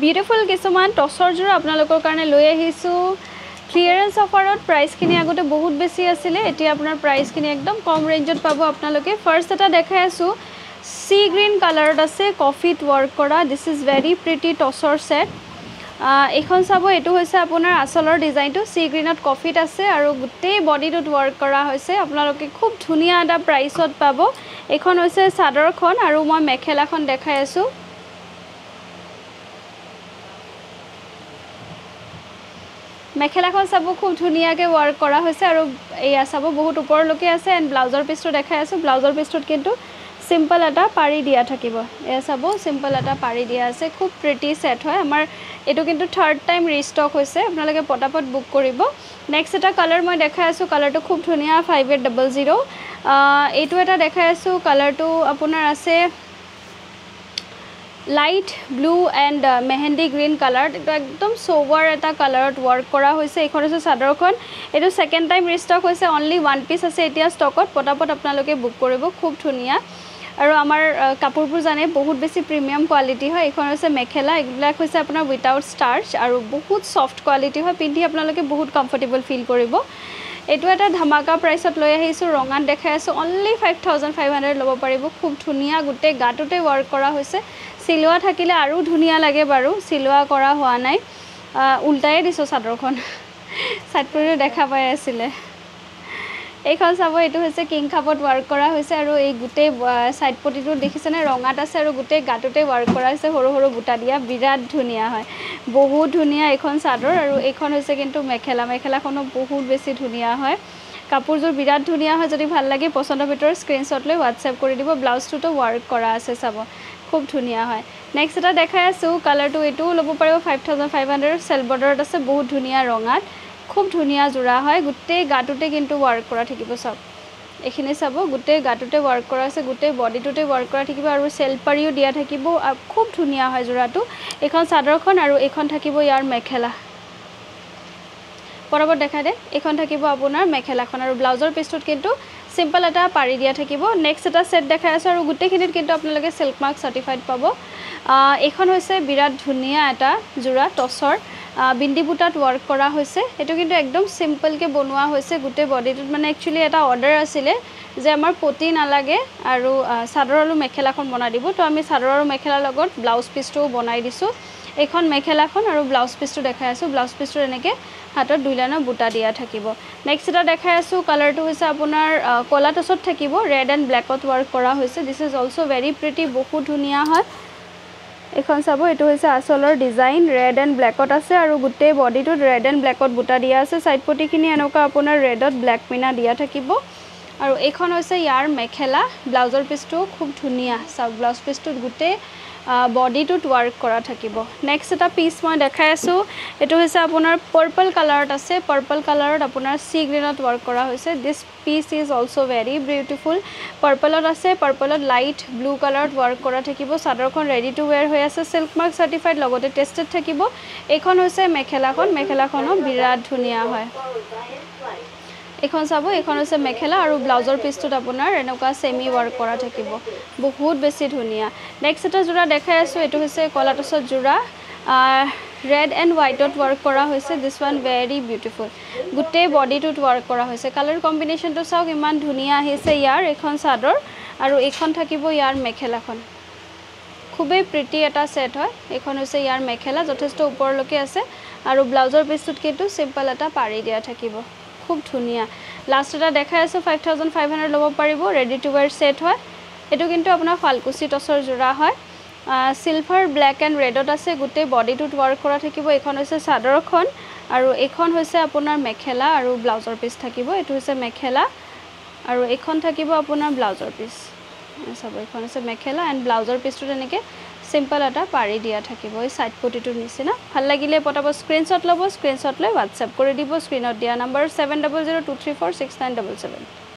beautiful কিছুমান টছৰ জোৰ আপোনালোকৰ কাৰণে লৈ আহিছো ক্লিয়াৰেন্স অফাৰত প্ৰাইসখিনি আগতে বহুত বেছি আছিল এতিয়া আপোনাৰ প্ৰাইসখিনি একদম কম ৰেঞ্জত পাব আপোনালোকে ফাৰ্স্ট এটা দেখাই আছো সি গ্ৰীন কালাৰত আছে কফিত ওয়াৰ্ক কৰা দিস ইজ ভেৰি প্ৰিটি টছৰ সেট এখন চাব এটো হৈছে আপোনাৰ আসলৰ ডিজাইনটো সি গ্ৰীনত কফিত আছে আৰু গুটেই বডিটোত ওয়াৰ্ক কৰা হৈছে আপোনালোকে খুব ধুনিয়া এটা প্ৰাইসত পাব এখন হৈছে চাদৰখন আৰু মই মেখেলাখন দেখাই আছো মেখেলাখন চাব খুব ধুনিয়াকে ওয়াৰ্ক কৰা হয়েছে আৰু এয়া চাব বহুত উপৰলৈকে আছে এন্ড ব্লাউজৰ পিছটো দেখাই আছো ব্লাউজৰ পিছটোত কিন্তু সিম্পল এটা পাৰি দিয়া থাকিব এয়া চাব সিম্পল এটা পাৰি দিয়া আছে খুব প্ৰিটি সেট হয় আমাৰ এটো কিন্তু থাৰ্ড টাইম ৰিস্টক হৈছে আপোনালোকে পটাপট বুক কৰিব নেক্সট এটা কালাৰ মই দেখাই আছো কালাৰটো খুব ধুনিয়া 5800 এটো এটা দেখাই আছো কালাৰটো আপোনাৰ আছে light blue and mehendi green colour এটা একদম সোভাৰ এটা কালাৰত ওয়াৰ্ক কৰা হৈছে এখন আছে চাদৰখন এটো সেকেন্ড টাইম ৰিস্টক হৈছে অনলি ওয়ান পিস আছে এতিয়া ষ্টকত পটাপট আপোনালোকে বুক কৰিব খুব ধুনিয়া আৰু আমাৰ কাপোৰবোৰ জানে বহুত বেছি প্ৰিমিয়াম কোৱালিটি হয় এখন হৈছে মেখেলা এগুলা হৈছে আপোনাৰ উইথাউট স্টাৰ্চ আৰু বহুত সফট কোৱালিটি হয় পিন্ধি আপোনালোকে বহুত কমফৰ্টেবল ফিল কৰিব এটো এটা ধামাকা প্ৰাইসত লৈ আহিছো ৰঙাত দেখাই আছো অনলি 5500 লব পাৰিব খুব ধুনিয়া গুটে গাটোতে ওয়াৰ্ক কৰা হৈছে সিলোৱা থাকিলে আৰু ধুনিয়া লাগে বাৰু সিলোৱা কৰা হোৱা নাই উল্টাই দিছো চাদৰখন সাইডটো দেখা পাই আছিল এইখন চাব এটো হৈছে কিং কাপত ওয়াৰ্ক কৰা হৈছে আৰু এই গুটে সাইড পটিটো দেখিছেনে ৰঙাত আছে আৰু গুটে গাটোতে ওয়াৰ্ক কৰা হৈছে সৰু সৰু বুটা দিয়া বিৰাট ধুনিয়া হয় বহুত ধুনিয়া এখন চাদৰ আৰু এইখন হৈছে কিন্তু মেখেলাখনো বহুত বেছি ধুনিয়া হয় কাপোৰজোৰ বিৰাট ধুনিয়া হয় যদি ভাল লাগে পছন্দৰ ভিতৰ স্ক্ৰিনশ্বট লৈ WhatsApp কৰি দিব ব্লাউজটোতো ওয়াৰ্ক কৰা আছে চাব খুব ধুনিয়া হয় নেক্সট এটা দেখাই আছো কালাৰটো এটো লব পাৰিব 5500 সেল বৰ্ডাৰত আছে বহুত ধুনিয়া ৰঙাত খুব ধুনিয়া জোৰা হয় গুটে গাটোতে কিন্তু ওয়াৰ্ক কৰা থাকিব সব এখিনি চাব গুটে গাটোতে ওয়াৰ্ক কৰা আছে গুটে বডিটোতে ওয়াৰ্ক কৰা থাকিব আৰু সেলপাৰিও দিয়া থাকিব খুব ধুনিয়া হয় জোৰাটো এখন চাদৰখন আৰু এখন থাকিব ইয়াৰ মেখেলা পৰবৰ দেখাই দে এখন থাকিব আপোনাৰ মেখেলাখন আৰু ব্লাউজৰ পিছটোত কিন্তু সিম্পল এটা পাৰি দিয়া থাকিব নেক্সট এটা সেট দেখাই আছো আৰু গুটেখিনিত কিন্তু আপোনালোকে সিল্ক মাৰ্ক সাৰ্টিফাইড পাব এখন হৈছে বিৰাট ধুনিয়া এটা জোৰা টছৰ বিন্দি বুটাত ওয়াৰ্ক কৰা হৈছে এটো কিন্তু একদম সিম্পল কে বনোৱা হৈছে গুটে বডিটোত মানে একচুয়ালি এটা অৰ্ডাৰ আছিল যে আমাৰ পটি নালাগে আৰু চাদৰ আৰু মেখেলাখন বনাই দিব তো আমি চাদৰ আৰু মেখেলাৰ লগত ব্লাউজ পিছটো বনাই দিছো এখন মেখেলাখন আৰু ব্লাউজ পিছটো দেখাই আছো ব্লাউজ পিছটো এনেকে হাতত দুই লাইনৰ বুটা দিয়া থাকিব নেক্সট এটা দেখাই আছো কালাৰটো হৈছে আপোনাৰ কলা টছত থাকিব ৰেড এন্ড ব্ল্যাকত ওয়াৰ্ক কৰা হৈছে this is also very pretty বহুত ধুনিয়া হয় এখন চাব এটো হৈছে আসলৰ ডিজাইন ৰেড এন্ড ব্ল্যাকত আছে আৰু গুটে বডিটোত ৰেড এন্ড ব্ল্যাকত বুটা দিয়া আছে সাইড পটিখিনি এনেকা আপোনাৰ ৰেডত ব্ল্যাক মিনা দিয়া থাকিব আৰু এইখন হৈছে ইয়াৰ মেখেলা ব্লাউজৰ পিছটো খুব ধুনিয়া সব ব্লাউজ পিছটোত গুটে বডিটোত ওয়াৰ্ক কৰা থাকিব নেক্সট এটা পিস মই দেখাই আছো এটো হৈছে আপোনাৰ পাৰ্পল কালাৰত আছে পাৰ্পল কালাৰত আপোনাৰ সি গ্ৰীনত ওয়াৰ্ক কৰা হৈছে this piece is also very beautiful পাৰ্পলত আছে পাৰ্পলত লাইট ব্লু কালাৰত ওয়াৰ্ক কৰা থাকিব চাদৰখন ৰেডি টু ওয়্যাৰ হৈ আছে সিল্ক মাৰ্ক সাৰ্টিফাইড লগতে টেস্টেড থাকিব এইখন হৈছে মেখেলাখনো বিৰাট ধুনিয়া হয় এখন চাব এখন হৈছে মেখেলা আৰু ব্লাউজৰ পিছটোত আপোনাৰ এনেকা সেমি ওয়াৰ্ক কৰা থাকিব বহুত বেছি ধুনিয়া নেক্সট এটা জোৰা দেখাই আছো এটো হৈছে কলা টছত জোৰা red and white ot work kora hoise this one very beautiful gutte body to work kora hoise color combination to sauk iman dhuniya ahise yar ekhon sador aru ekhon thakibo yar mekhela khon khube pretty eta set hoy ekhon hoise yar mekhela jothesto upor loke ase aru blouseor piece tut kintu simple eta pari dia thakibo khub dhuniya last eta dekhai asu 5500 lobo paribo ready to wear set hoy etu kintu apna falkusi tosor jura hoy silver black and red ot ase gutte body to work kora thakibo ekhon hoise sador khon aru ekhon hoise apunar mekhela aru blouseor piece thakibo etu hoise mekhela aru ekhon thakibo apunar blouseor piece sab ekhon hoise mekhela and blouseor piece to eneke simple eta pari dia thakibo ei side poti to nisina bhal lagile potabo screenshot lobo screenshot loi whatsapp kore dibo screen ot dia number 7002346977